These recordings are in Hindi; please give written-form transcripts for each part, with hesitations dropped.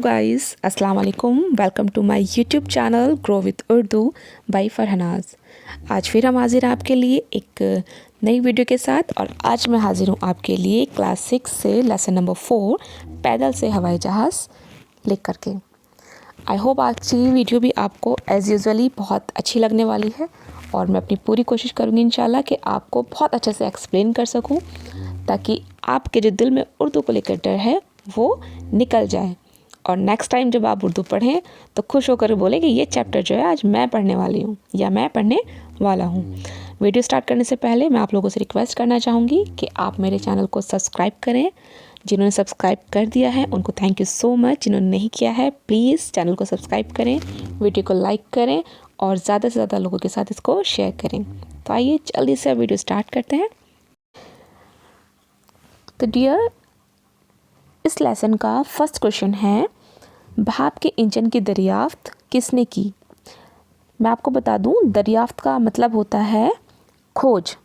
गाइस, अस्सलाम वालेकुम। Welcome to my YouTube channel grow with Urdu by Farahnaz. आज फिर हम हाजिर हैं आपके लिए एक नई वीडियो के साथ। और आज मैं हाजिर हूँ आपके लिए क्लास 6 से लेसन नंबर 4 पैदल से हवाई जहाज़ लेकर के। आई होप आज की वीडियो भी आपको एज़ यूजुअली बहुत अच्छी लगने वाली है और मैं अपनी पूरी कोशिश करूँगी इंशाल्लाह कि आपको बहुत अच्छे से एक्सप्लेन कर सकूँ, ताकि आपके जो दिल में उर्दू को लेकर डर है वो निकल जाए और नेक्स्ट टाइम जब आप उर्दू पढ़ें तो खुश होकर बोलें कि ये चैप्टर जो है आज मैं पढ़ने वाली हूँ या मैं पढ़ने वाला हूँ। वीडियो स्टार्ट करने से पहले मैं आप लोगों से रिक्वेस्ट करना चाहूँगी कि आप मेरे चैनल को सब्सक्राइब करें। जिन्होंने सब्सक्राइब कर दिया है उनको थैंक यू सो मच। जिन्होंने नहीं किया है प्लीज़ चैनल को सब्सक्राइब करें, वीडियो को लाइक करें और ज़्यादा से ज़्यादा लोगों के साथ इसको शेयर करें। तो आइए जल्दी से वीडियो स्टार्ट करते हैं। तो डियर, इस लेसन का फर्स्ट क्वेश्चन है, भाप के इंजन की दरियाफ्त किसने की? मैं आपको बता दूं, दरियाफ्त का मतलब होता है खोज,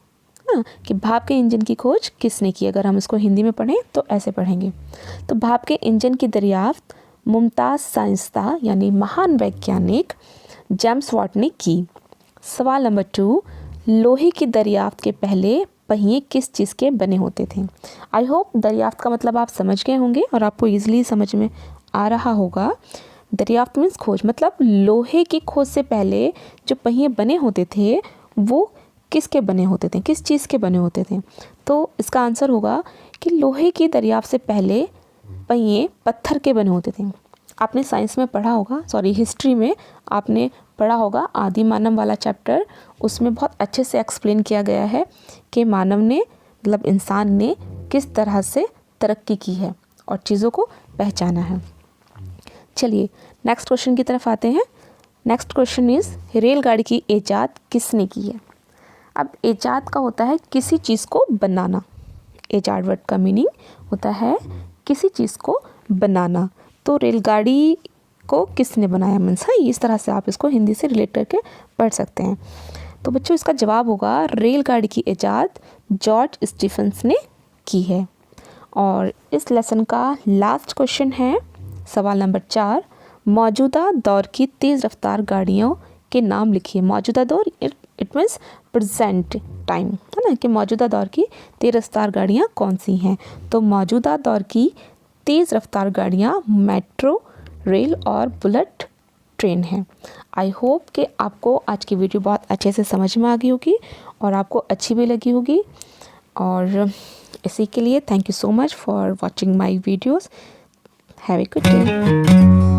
कि भाप के इंजन की खोज किसने की। अगर हम इसको हिंदी में पढ़ें तो ऐसे पढ़ेंगे। तो भाप के इंजन की दरियाफ्त मुमताज़ साइंसदान यानी महान वैज्ञानिक जेम्स वाट ने की। सवाल नंबर 2, लोहे की दरियाफ्त के पहले पहिए किस चीज़ के बने होते थे? आई होप दरियाफ्त का मतलब आप समझ गए होंगे और आपको ईजिली समझ में आ रहा होगा। दरियाफ्त मीन्स खोज, मतलब लोहे की खोज से पहले जो पहिए बने होते थे वो किसके बने होते थे, किस चीज़ के बने होते थे? तो इसका आंसर होगा कि लोहे की दरियाफ्त से पहले पहिए पत्थर के बने होते थे। आपने साइंस में पढ़ा होगा, हिस्ट्री में आपने पढ़ा होगा आदि मानव वाला चैप्टर। उसमें बहुत अच्छे से एक्सप्लेन किया गया है कि मानव ने मतलब इंसान ने किस तरह से तरक्की की है और चीज़ों को पहचाना है। चलिए नेक्स्ट क्वेश्चन की तरफ आते हैं। नेक्स्ट क्वेश्चन इज़, रेलगाड़ी की ईजाद किसने की है? अब ईजाद का होता है किसी चीज़ को बनाना। ईजाद वर्ड का मीनिंग होता है किसी चीज़ को बनाना। तो रेलगाड़ी को किसने बनाया मीन्स है, इस तरह से आप इसको हिंदी से रिलेट करके पढ़ सकते हैं। तो बच्चों इसका जवाब होगा रेलगाड़ी की ईजाद जॉर्ज स्टीफंस ने की है। और इस लेसन का लास्ट क्वेश्चन है, सवाल नंबर 4, मौजूदा दौर की तेज़ रफ्तार गाड़ियों के नाम लिखिए। मौजूदा दौर इट मीन्स प्रेजेंट टाइम, है ना, कि मौजूदा दौर की तेज़ रफ्तार गाड़ियाँ कौन सी हैं? तो मौजूदा दौर की तेज़ रफ्तार गाड़ियाँ मेट्रो रेल और बुलेट ट्रेन हैं। आई होप कि आपको आज की वीडियो बहुत अच्छे से समझ में आ गई होगी और आपको अच्छी भी लगी होगी। और इसी के लिए thank you so much for watching my videos. Have a good day.